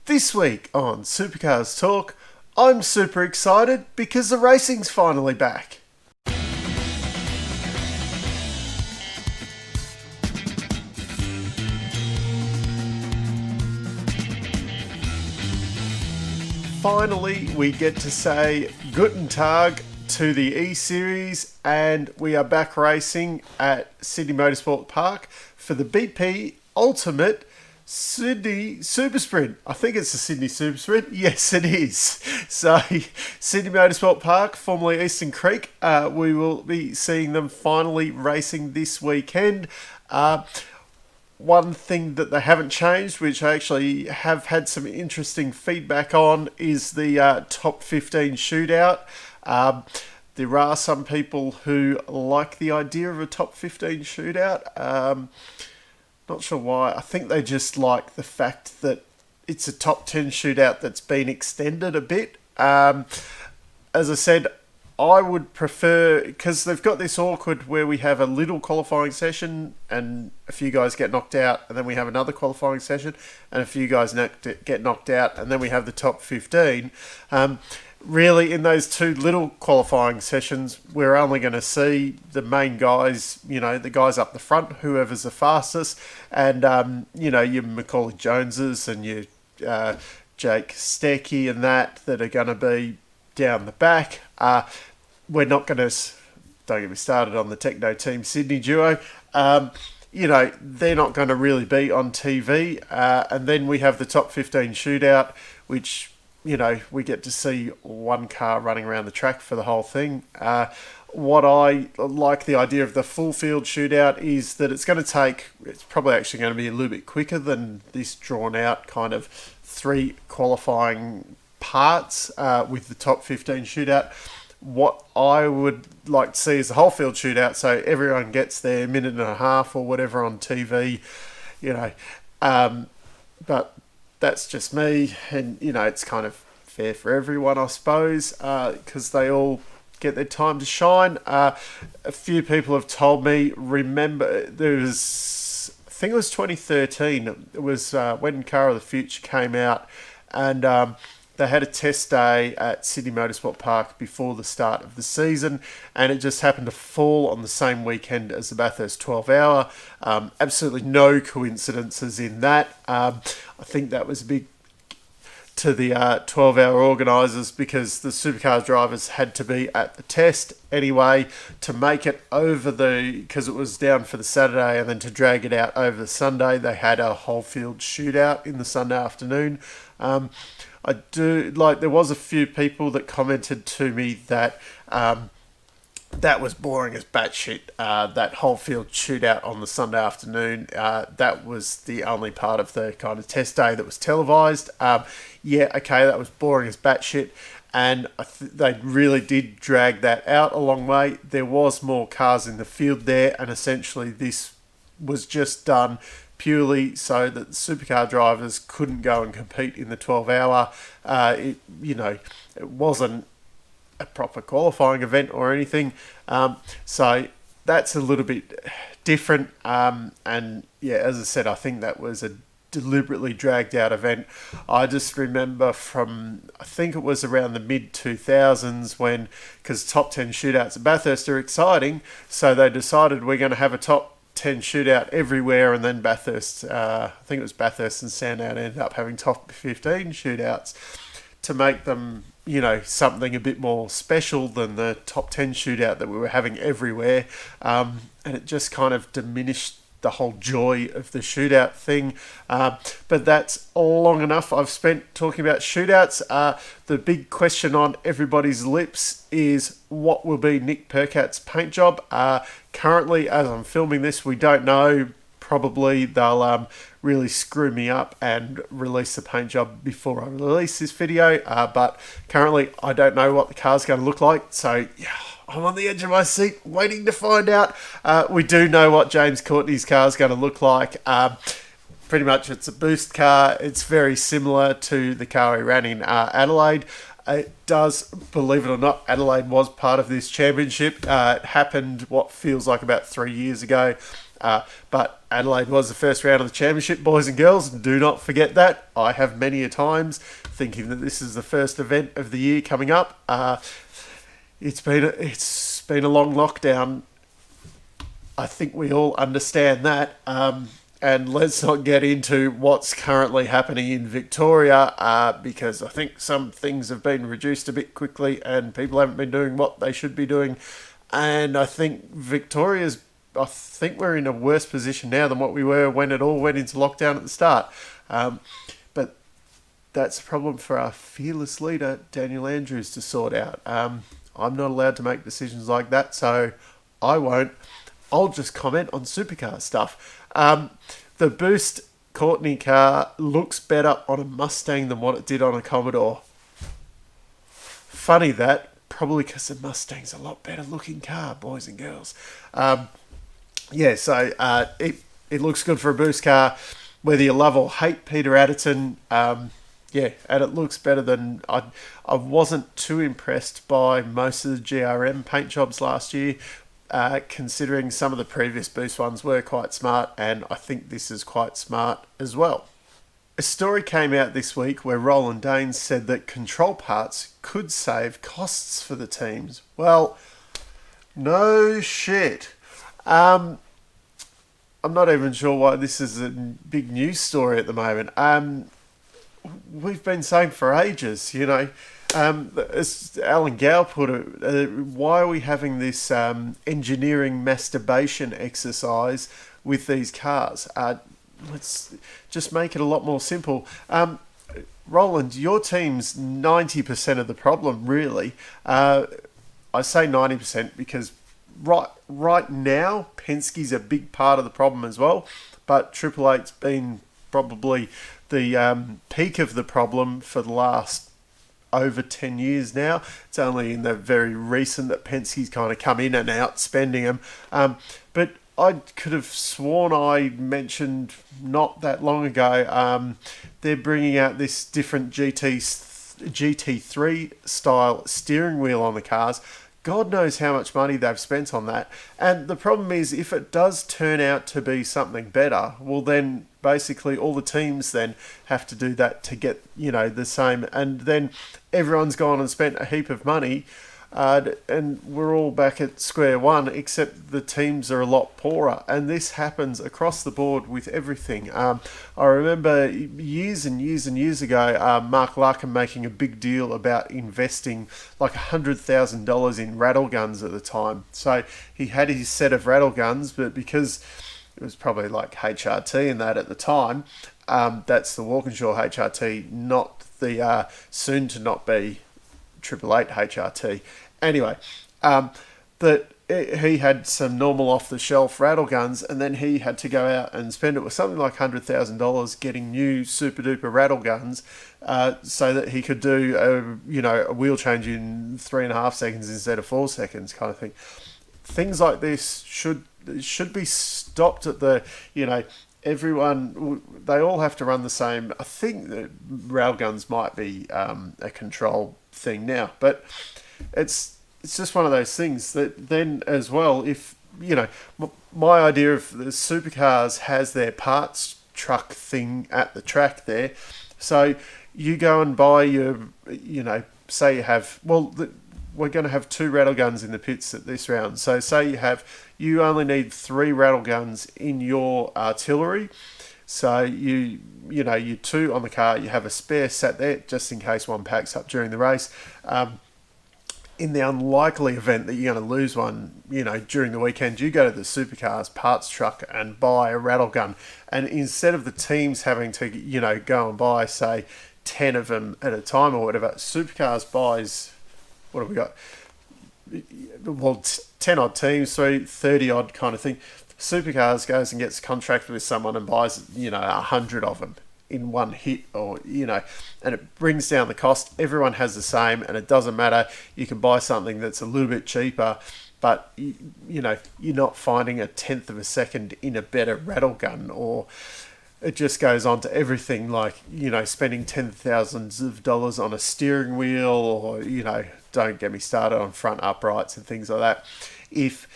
This week on Supercars Talk, I'm super excited because the racing's finally back. Finally, we get to say Guten Tag to the E-Series, and we are back racing at Sydney Motorsport Park for the BP Ultimate Sydney Super Sprint. I think it's the Sydney Super Sprint. Yes, it is. So, Sydney Motorsport Park, formerly Eastern Creek, we will be seeing them finally racing this weekend. One thing that they haven't changed, which I actually have had some interesting feedback on, is the top 15 shootout. There are some people who like the idea of a top 15 shootout. Not sure why. I think they just like the fact that it's a top 10 shootout that's been extended a bit. As I said, I would prefer, because they've got this awkward where we have a little qualifying session and a few guys get knocked out, and then we have another qualifying session and a few guys get knocked out, and then we have the top 15. Really, in those two little qualifying sessions, we're only going to see the main guys, the guys up the front, whoever's the fastest, and, your Macaulay Joneses and your Jake Stecky and that are going to be down the back. We're not going to, don't get me started on the Techno Team Sydney duo. They're not going to really be on TV. And then we have the top 15 shootout, which, we get to see one car running around the track for the whole thing. What I like the idea of the full field shootout is that it's probably actually going to be a little bit quicker than this drawn out kind of three qualifying parts with the top 15 shootout. What I would like to see is the whole field shootout, so everyone gets their minute and a half or whatever on TV, but that's just me, and it's kind of fair for everyone, I suppose, because they all get their time to shine. A few people have told me, remember, I think it was 2013, it was when Car of the Future came out, and they had a test day at Sydney Motorsport Park before the start of the season, and it just happened to fall on the same weekend as the Bathurst 12 Hour. Absolutely no coincidences in that. I think that was a big to the 12 Hour organisers, because the Supercars drivers had to be at the test anyway to make it over because it was down for the Saturday, and then to drag it out over the Sunday, they had a whole field shootout in the Sunday afternoon. There was a few people that commented to me that that was boring as batshit, that whole field shootout on the Sunday afternoon. That was the only part of the kind of test day that was televised. That was boring as batshit, and they really did drag that out a long way. There was more cars in the field there, and essentially this was just done purely so that the supercar drivers couldn't go and compete in the 12 Hour. It wasn't a proper qualifying event or anything. So that's a little bit different. And as I said, I think that was a deliberately dragged out event. I just remember I think it was around the mid-2000s because top 10 shootouts at Bathurst are exciting, so they decided we're going to have a top 10 shootout everywhere, and then Bathurst, I think it was Bathurst and Sandown ended up having top 15 shootouts to make them, something a bit more special than the top 10 shootout that we were having everywhere. And it just kind of diminished the whole joy of the shootout thing. But that's long enough. I've spent talking about shootouts. The big question on everybody's lips is what will be Nick Percat's paint job. Currently, as I'm filming this, we don't know. Probably they'll really screw me up and release the paint job before I release this video. But currently, I don't know what the car's going to look like. So, I'm on the edge of my seat waiting to find out. We do know what James Courtney's car is going to look like. Pretty much it's a boost car. It's very similar to the car he ran in Adelaide. It does, believe it or not, Adelaide was part of this championship. It happened what feels like about 3 years ago. But Adelaide was the first round of the championship, boys and girls. Do not forget that. I have many a times thinking that this is the first event of the year coming up. It's been a long lockdown. I think we all understand that. And let's not get into what's currently happening in Victoria, because I think some things have been reduced a bit quickly and people haven't been doing what they should be doing. And I think I think we're in a worse position now than what we were when it all went into lockdown at the start. But that's a problem for our fearless leader, Daniel Andrews, to sort out. I'm not allowed to make decisions like that, so I won't. I'll just comment on supercar stuff. The Boost Courtney car looks better on a Mustang than what it did on a Commodore. Funny that, probably because the Mustang's a lot better looking car, boys and girls. It looks good for a Boost car, whether you love or hate Peter Adderton. And it looks better than... I wasn't too impressed by most of the GRM paint jobs last year, considering some of the previous Boost ones were quite smart, and I think this is quite smart as well. A story came out this week where Roland Dane said that control parts could save costs for the teams. Well, no shit. I'm not even sure why this is a big news story at the moment. We've been saying for ages, as Alan Gow put it, why are we having this engineering masturbation exercise with these cars? Let's just make it a lot more simple. Roland, your team's 90% of the problem, really. I say 90% because right now, Penske's a big part of the problem as well, but Triple Eight's been probably the peak of the problem for the last over 10 years now. It's only in the very recent that Penske's kind of come in and out spending them. But I could have sworn I mentioned not that long ago, they're bringing out this different GT3 style steering wheel on the cars. God knows how much money they've spent on that. And the problem is, if it does turn out to be something better, well then basically all the teams then have to do that to get, the same. And then everyone's gone and spent a heap of money, and we're all back at square one, except the teams are a lot poorer. And this happens across the board with everything. I remember years and years and years ago, Mark Larkin making a big deal about investing like $100,000 in rattle guns at the time. So he had his set of rattle guns, but because it was probably like HRT and that at the time, that's the Walkinshaw HRT, not the soon to not be 888 HRT. Anyway, he had some normal off-the-shelf rattle guns, and then he had to go out and spend it with something like $100,000 getting new super-duper rattle guns, so that he could do a wheel change in 3.5 seconds instead of 4 seconds, kind of thing. Things like this should be stopped at the everyone. They all have to run the same. I think that rail guns might be a control thing now, but it's just one of those things that then as well, if my idea of the supercars has their parts truck thing at the track there, so you go and buy your say you have we're going to have 2 rattle guns in the pits at this round, so say you only need 3 rattle guns in your artillery. So you 2 on the car, you have a spare sat there just in case one packs up during the race. In the unlikely event that you're going to lose one, during the weekend, you go to the Supercars parts truck and buy a rattle gun. And instead of the teams having to, go and buy, say, 10 of them at a time or whatever, Supercars buys, what have we got? Well, 10 odd teams, 30 odd kind of thing. Supercars goes and gets contracted with someone and buys 100 of them in one hit, or and it brings down the cost. Everyone has the same, and it doesn't matter. You can buy something that's a little bit cheaper, but you're not finding a tenth of a second in a better rattle gun. Or it just goes on to everything, like spending $10,000s of dollars on a steering wheel, or don't get me started on front uprights and things like that. If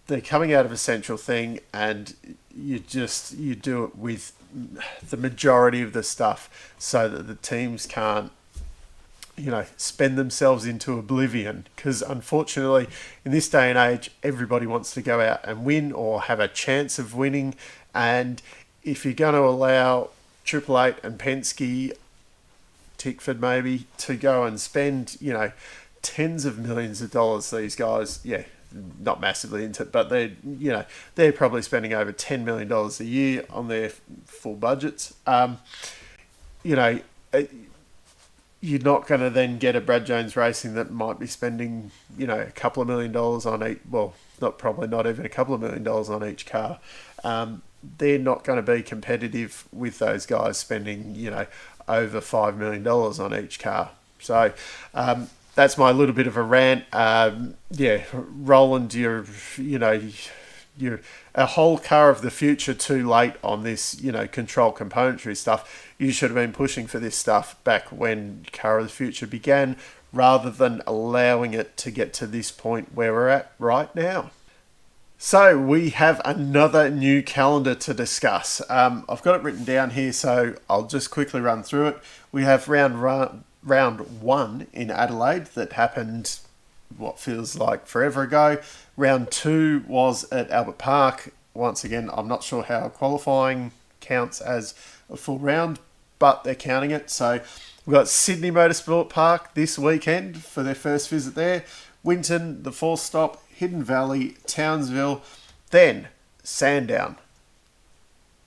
they're coming out of a central thing, and you do it with the majority of the stuff so that the teams can't, spend themselves into oblivion. Because unfortunately, in this day and age, everybody wants to go out and win or have a chance of winning. And if you're going to allow Triple Eight and Penske, Tickford maybe, to go and spend, tens of millions of dollars, these guys, not massively into it, but they're probably spending over $10 million a year on their full budgets. You're not going to then get a Brad Jones Racing that might be spending, a couple of $1 million on each. Well, not even a couple of $1 million on each car. They're not going to be competitive with those guys spending, over $5 million on each car. So that's my little bit of a rant. Roland, you're a whole car of the future too late on this, control componentry stuff. You should have been pushing for this stuff back when Car of the Future began, rather than allowing it to get to this point where we're at right now. So we have another new calendar to discuss. I've got it written down here, so I'll just quickly run through it. We have round one in Adelaide that happened what feels like forever ago. Round 2 was at Albert Park. Once again, I'm not sure how qualifying counts as a full round, but they're counting it. So we've got Sydney Motorsport Park this weekend for their first visit there. Winton, the 4th stop, Hidden Valley, Townsville, then Sandown.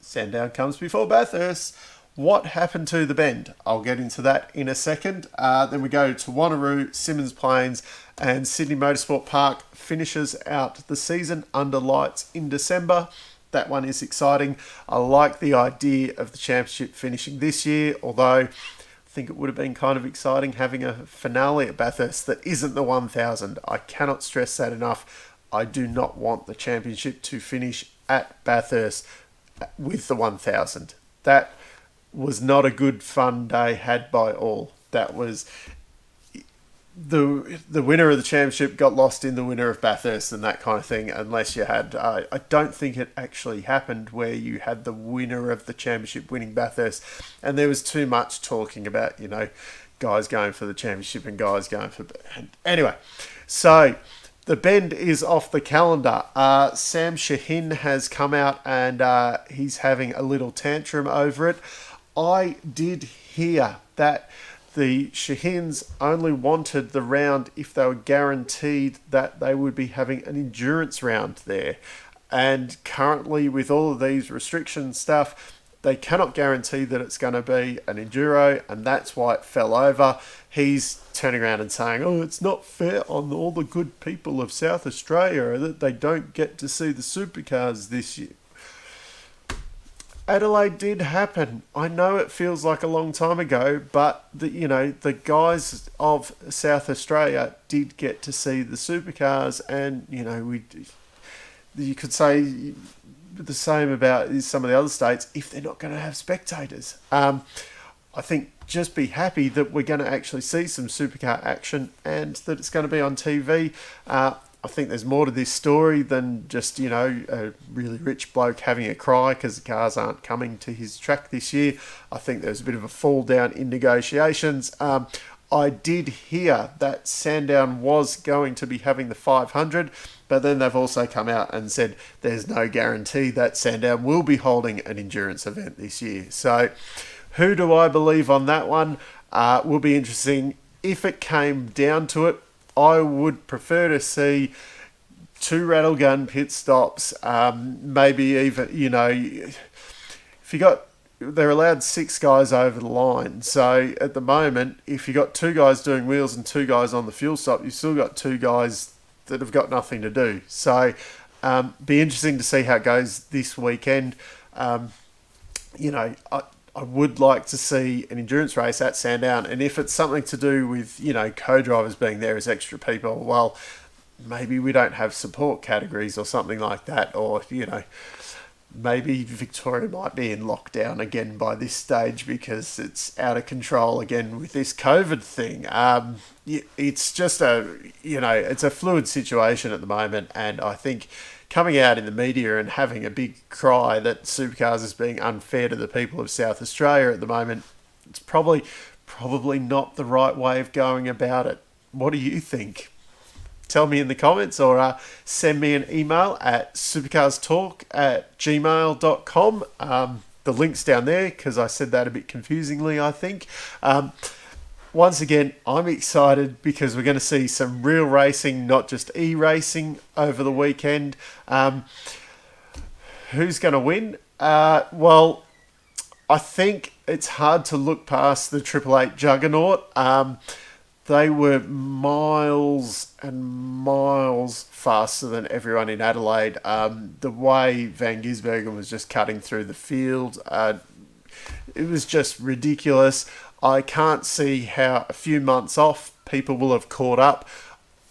Sandown comes before Bathurst. What happened to the Bend? I'll get into that in a second. Then we go to Wanneroo, Symmons Plains, and Sydney Motorsport Park finishes out the season under lights in December. That one is exciting. I like the idea of the championship finishing this year, although I think it would have been kind of exciting having a finale at Bathurst that isn't the 1000. I cannot stress that enough. I do not want the championship to finish at Bathurst with the 1000. That was not a good fun day had by all. That was the winner of the championship got lost in the winner of Bathurst and that kind of thing, unless you had I don't think it actually happened where you had the winner of the championship winning Bathurst, and there was too much talking about guys going for the championship and guys going for... Anyway, so the Bend is off the calendar. Sam Shaheen has come out and he's having a little tantrum over it. I did hear that the Shaheens only wanted the round if they were guaranteed that they would be having an endurance round there. And currently, with all of these restriction stuff, they cannot guarantee that it's going to be an enduro, and that's why it fell over. He's turning around and saying, it's not fair on all the good people of South Australia that they don't get to see the supercars this year. Adelaide did happen. I know it feels like a long time ago, but the guys of South Australia did get to see the supercars, and you could say the same about some of the other states if they're not going to have spectators. I think just be happy that we're going to actually see some supercar action and that it's going to be on TV. I think there's more to this story than just, a really rich bloke having a cry because the cars aren't coming to his track this year. I think there's a bit of a fall down in negotiations. I did hear that Sandown was going to be having the 500, but then they've also come out and said there's no guarantee that Sandown will be holding an endurance event this year. So who do I believe on that one? Will be interesting. If it came down to it, I would prefer to see 2 rattle gun pit stops, maybe even, if you got, they're allowed 6 guys over the line. So at the moment, if you got 2 guys doing wheels and 2 guys on the fuel stop, you've still got 2 guys that have got nothing to do. So be interesting to see how it goes this weekend. I would like to see an endurance race at Sandown, and if it's something to do with, co-drivers being there as extra people, well, maybe we don't have support categories or something like that, or, maybe Victoria might be in lockdown again by this stage because it's out of control again with this COVID thing. It's just it's a fluid situation at the moment, and I think coming out in the media and having a big cry that Supercars is being unfair to the people of South Australia at the moment, it's probably not the right way of going about it. What do you think? Tell me in the comments, or send me an email at supercarstalk@gmail.com. The link's down there because I said that a bit confusingly, I think. Once again, I'm excited because we're going to see some real racing, not just e-racing over the weekend. Who's going to win? Well, I think it's hard to look past the Triple Eight juggernaut. They were miles and miles faster than everyone in Adelaide. The way Van Gisbergen was just cutting through the field, it was just ridiculous. I can't see how a few months off people will have caught up.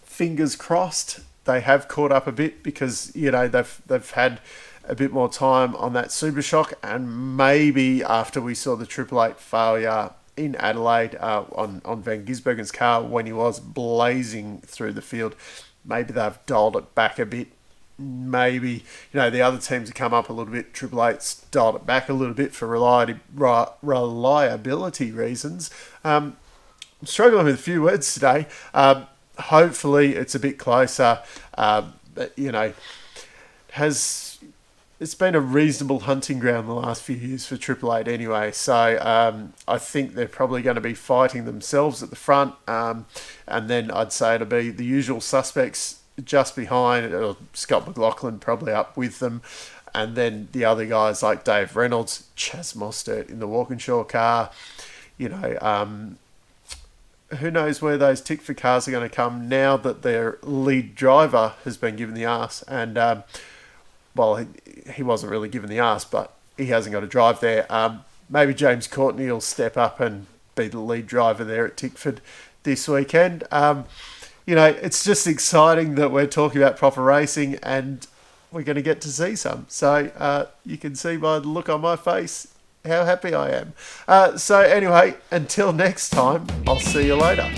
Fingers crossed they have caught up a bit because they've had a bit more time on that Super Shock, and maybe after we saw the Triple Eight failure in Adelaide on Van Gisbergen's car when he was blazing through the field, maybe they've dialed it back a bit. Maybe the other teams have come up a little bit. Triple Eight's dialed it back a little bit for reliability reasons. I'm struggling with a few words today. Hopefully it's a bit closer. But it's been a reasonable hunting ground the last few years for Triple Eight anyway. So I think they're probably going to be fighting themselves at the front. And then I'd say it'll be the usual suspects just behind, Scott McLaughlin probably up with them. And then the other guys like Dave Reynolds, Chaz Mostert in the Walkinshaw car. Who knows where those Tickford cars are going to come now that their lead driver has been given the arse. And, he wasn't really given the arse, but he hasn't got to drive there. Maybe James Courtney will step up and be the lead driver there at Tickford this weekend. It's just exciting that we're talking about proper racing and we're going to get to see some. So you can see by the look on my face how happy I am. So anyway, until next time, I'll see you later.